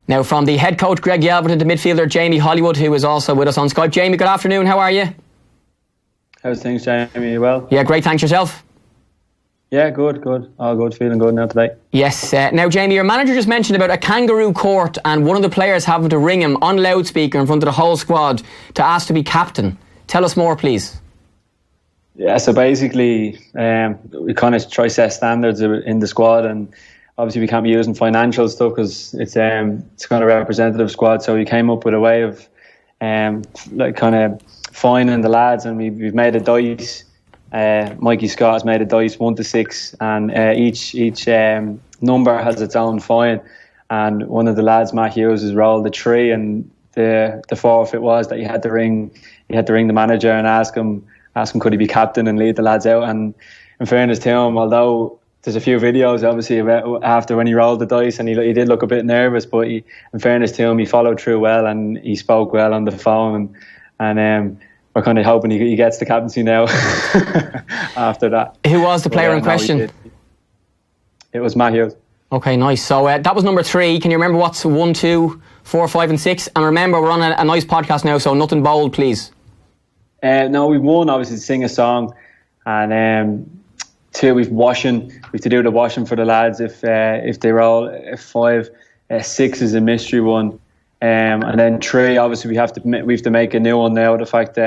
Now, from the head coach Greg Yelverton to midfielder Jamie Hollywood, who is also with us on Skype. Jamie, good afternoon. How are you? How's things, Jamie? You well? Yeah, great. Thanks. Yourself? Yeah, good. All good. Feeling good now today. Yes. Now, Jamie, your manager just mentioned about a Kangaroo Court and one of the players having to ring him on loudspeaker in front of the whole squad to ask to be captain. Tell us more, please. Yeah, so basically, we kind of try to set standards in the squad, and obviously we can't be using financial stuff because it's kind of representative squad. So we came up with a way of like kind of fining the lads, and we've made a dice. Mikey Scott has made a dice 1 to 6, and each number has its own fine. And one of the lads, Matt Hughes, has rolled a 3, and the forfeit was that you had to ring the manager and ask him could he be captain and lead the lads out. And in fairness to him, although there's a few videos obviously about after when he rolled the dice, and he did look a bit nervous, but in fairness to him, he followed through well and he spoke well on the phone, and we're kind of hoping he gets the captaincy now after that. Who was the player in question? It was Matt Hughes. Okay, nice. So that was number 3. Can you remember what's 1, 2, 4, 5 and 6? And remember, we're on a nice podcast now, so nothing bold, please. No, we've won, obviously, to sing a song. And 2, we've to do the washing for the lads if they roll. 5, 6 is a mystery one. And then 3, obviously, we have to make a new one now. The fact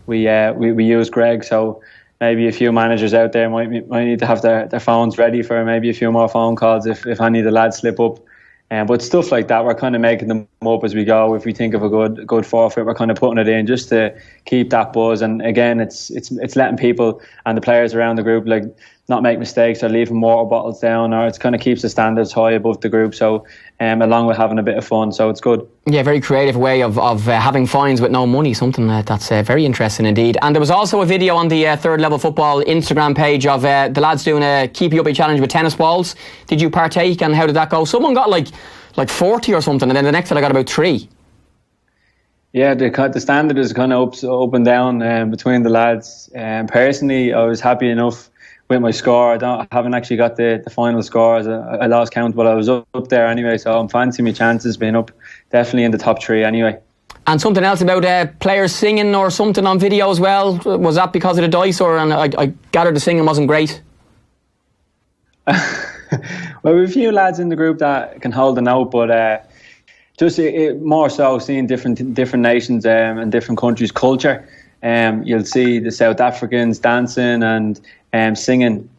we use Greg, so maybe a few managers out there might need to have their phones ready for maybe a few more phone calls if any of the lads slip up. But stuff like that, we're kind of making them up as we go. If we think of a good forfeit, we're kind of putting it in just to keep that buzz. And again, it's letting people and the players around the group like not make mistakes or leaving water bottles down, or it kind of keeps the standards high above the group. So along with having a bit of fun, so it's good. Yeah, very creative way of having fines with no money, something that's very interesting indeed. And there was also a video on the Third Level Football Instagram page of the lads doing a keep you uppy challenge with tennis balls. Did you partake, and how did that go? Someone got like 40 or something, and then the next fella got about 3. Yeah, the standard is kind of up and down between the lads. Personally, I was happy enough with my score. I haven't actually got the final score, as I lost count, but I was up there anyway, so I'm fancying my chances being up definitely in the top 3 anyway. And something else about players singing or something on video as well, was that because of the dice, or? And I gathered the singing wasn't great. Well, we have a few lads in the group that can hold a note, but just more so seeing different nations and different countries' culture. You'll see the South Africans dancing and singing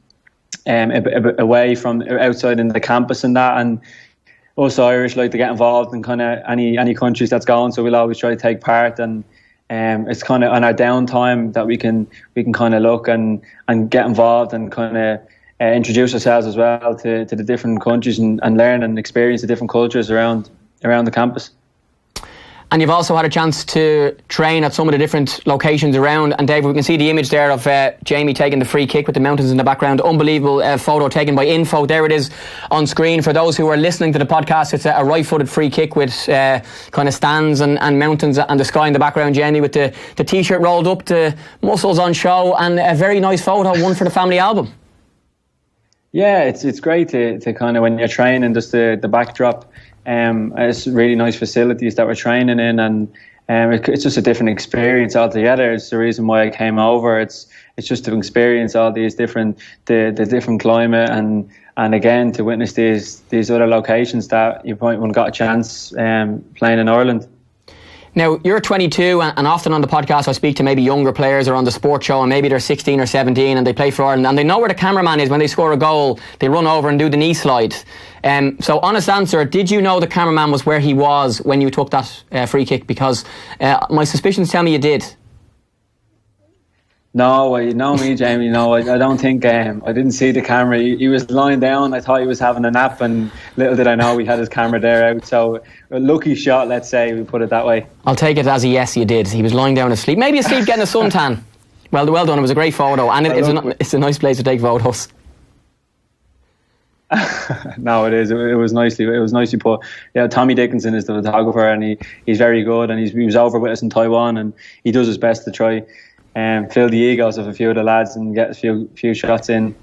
away from outside in the campus and that, and us Irish like to get involved in kind of any countries that's going, so we'll always try to take part. And it's kind of on our downtime that we can kind of look and get involved and kind of introduce ourselves as well to the different countries and learn and experience the different cultures around the campus. And you've also had a chance to train at some of the different locations around. And Dave, we can see the image there of Jamie taking the free kick with the mountains in the background. Unbelievable photo taken by Info. There it is on screen. For those who are listening to the podcast, it's a right-footed free kick with kind of stands and mountains and the sky in the background, Jamie, with the T-shirt rolled up, the muscles on show, and a very nice photo, one for the family album. Yeah, it's great to kind of, when you're training, just the backdrop. It's really nice facilities that we're training in, and it's just a different experience altogether. It's the reason why I came over. It's just to experience all these different the different climate, and again to witness these other locations that you might not got a chance playing in Ireland. Now, you're 22, and often on the podcast I speak to maybe younger players or on the sports show, and maybe they're 16 or 17 and they play for Ireland, and they know where the cameraman is. When they score a goal, they run over and do the knee slide. So, honest answer, did you know the cameraman was where he was when you took that free kick? Because my suspicions tell me you did. No, you know me, Jamie. No, I don't think. I didn't see the camera. He was lying down. I thought he was having a nap, and little did I know he had his camera there out. So, a lucky shot, let's say, we put it that way. I'll take it as a yes, you did. He was lying down asleep. Maybe asleep getting a suntan. Well done. It was a great photo, and it's a nice place to take photos. No, it is. It was nicely put. Yeah, Tommy Dickinson is the photographer, and he's very good, and he was over with us in Taiwan, and he does his best to try fill the egos of a few of the lads and get a few shots in.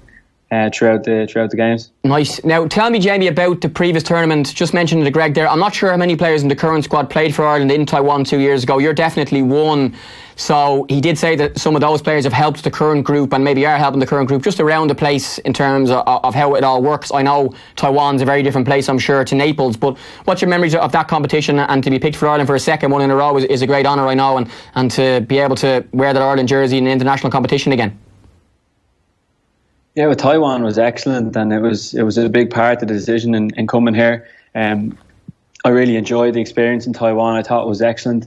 throughout the games. Nice. Now tell me, Jamie, about the previous tournament. Just mentioned to Greg there, I'm not sure how many players in the current squad played for Ireland in Taiwan 2 years ago. You're definitely one. So he did say that some of those players have helped the current group and maybe are helping the current group just around the place in terms of how it all works. I know Taiwan's a very different place, I'm sure, to Naples, but what's your memories of that competition? And to be picked for Ireland for a second one in a row is a great honour, I know, and to be able to wear that Ireland jersey in an international competition again. Yeah, well, Taiwan was excellent, and it was a big part of the decision in coming here. I really enjoyed the experience in Taiwan. I thought it was excellent.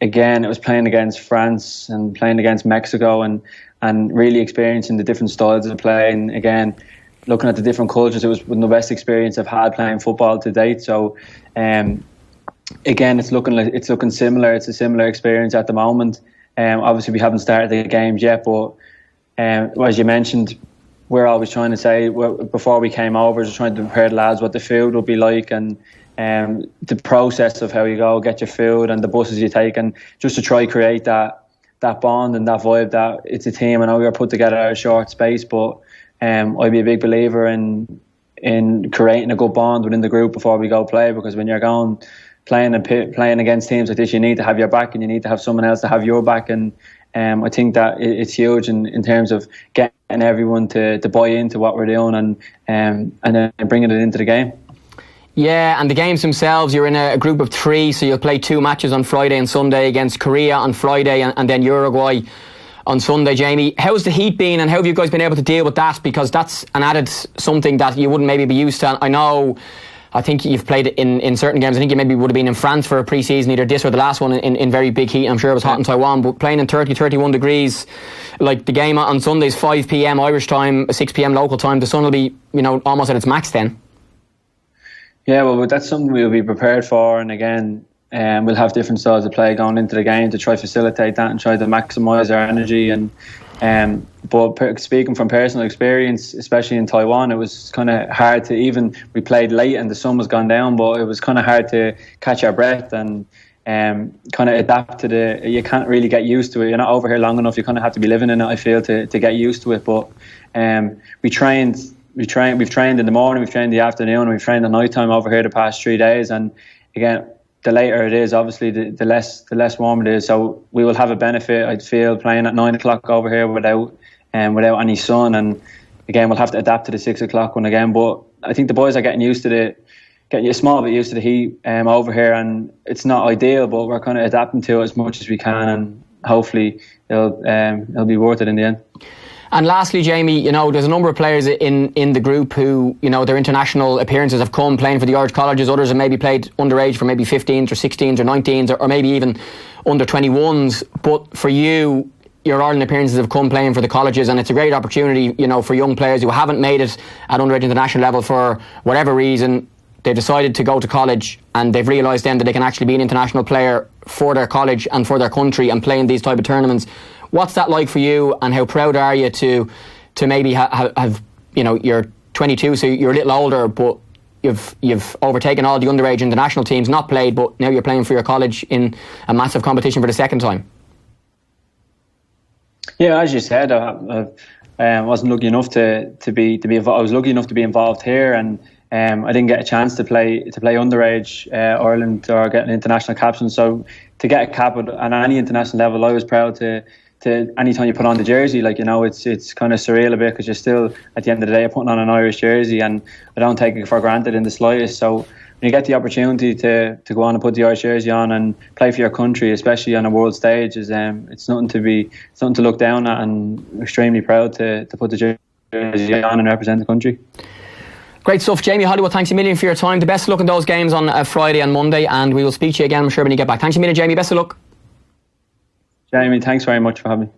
Again, it was playing against France and playing against Mexico, and really experiencing the different styles of play. And again, looking at the different cultures, it was the best experience I've had playing football to date. So, again, it's looking similar. It's a similar experience at the moment. Obviously, we haven't started the games yet, but as you mentioned, we're always trying to say before we came over, just trying to prepare the lads what the food will be like, and the process of how you go get your food and the buses you take, and just to try create that bond and that vibe that it's a team. I know we were put together at a short space, but I'd be a big believer in creating a good bond within the group before we go play, because when you're going playing against teams like this, you need to have your back and you need to have someone else to have your back. And I think that it's huge in terms of getting everyone to buy into what we're doing and then bringing it into the game. Yeah, and the games themselves, you're in a group of 3, so you'll play 2 matches on Friday and Sunday against Korea on Friday and then Uruguay on Sunday. Jamie, how's the heat been, and how have you guys been able to deal with that? Because that's an added something that you wouldn't maybe be used to. I think you've played in certain games. I think you maybe would have been in France for a pre-season, either this or the last one, in very big heat. I'm sure it was hot in Taiwan, but playing in 30, 31 degrees, like the game on Sunday is 5 p.m. Irish time, 6 p.m. local time. The sun will be, almost at its max then. Yeah, well, that's something we'll be prepared for, and again, we'll have different styles of play going into the game to try to facilitate that and try to maximise our energy. But speaking from personal experience, especially in Taiwan, it was kind of hard to we played late and the sun was gone down, but it was kind of hard to catch our breath and kind of adapt to you can't really get used to it. You're not over here long enough. You kind of have to be living in it, I feel, to get used to it. But we've trained in the morning, we've trained in the afternoon, and we've trained at night time over here the past 3 days. And again, the later it is, obviously, the less warm it is. So we will have a benefit, I'd feel, playing at 9 o'clock over here without any sun. And again, we'll have to adapt to the 6 o'clock one again. But I think the boys are getting a small bit used to the heat over here, and it's not ideal, but we're kind of adapting to it as much as we can, and hopefully it'll be worth it in the end. And lastly, Jamie, there's a number of players in the group who, their international appearances have come playing for the Irish colleges. Others have maybe played underage for maybe 15s or 16s or 19s or maybe even under 21s. But for you, your Ireland appearances have come playing for the colleges, and it's a great opportunity, for young players who haven't made it at underage international level for whatever reason. They decided to go to college, and they've realised then that they can actually be an international player for their college and for their country and play in these type of tournaments. What's that like for you, and how proud are you to maybe have you're 22, so you're a little older, but you've overtaken all the underage international teams, not played, but now you're playing for your college in a massive competition for the second time? Yeah, as you said, I wasn't lucky enough to be involved. I was lucky enough to be involved here, and I didn't get a chance to play underage Ireland or get an international captain. So to get a cap at any international level, I was proud to anytime you put on the jersey, it's kind of surreal a bit, because you're still, at the end of the day, putting on an Irish jersey, and I don't take it for granted in the slightest. So when you get the opportunity to go on and put the Irish jersey on and play for your country, especially on a world stage, it's nothing to look down at, and I'm extremely proud to put the jersey on and represent the country. Great stuff, Jamie Hollywood. Thanks a million for your time. The best of luck in those games on Friday and Monday, and we will speak to you again, I'm sure, when you get back. Thanks a million, Jamie. Best of luck. Jamie, thanks very much for having me.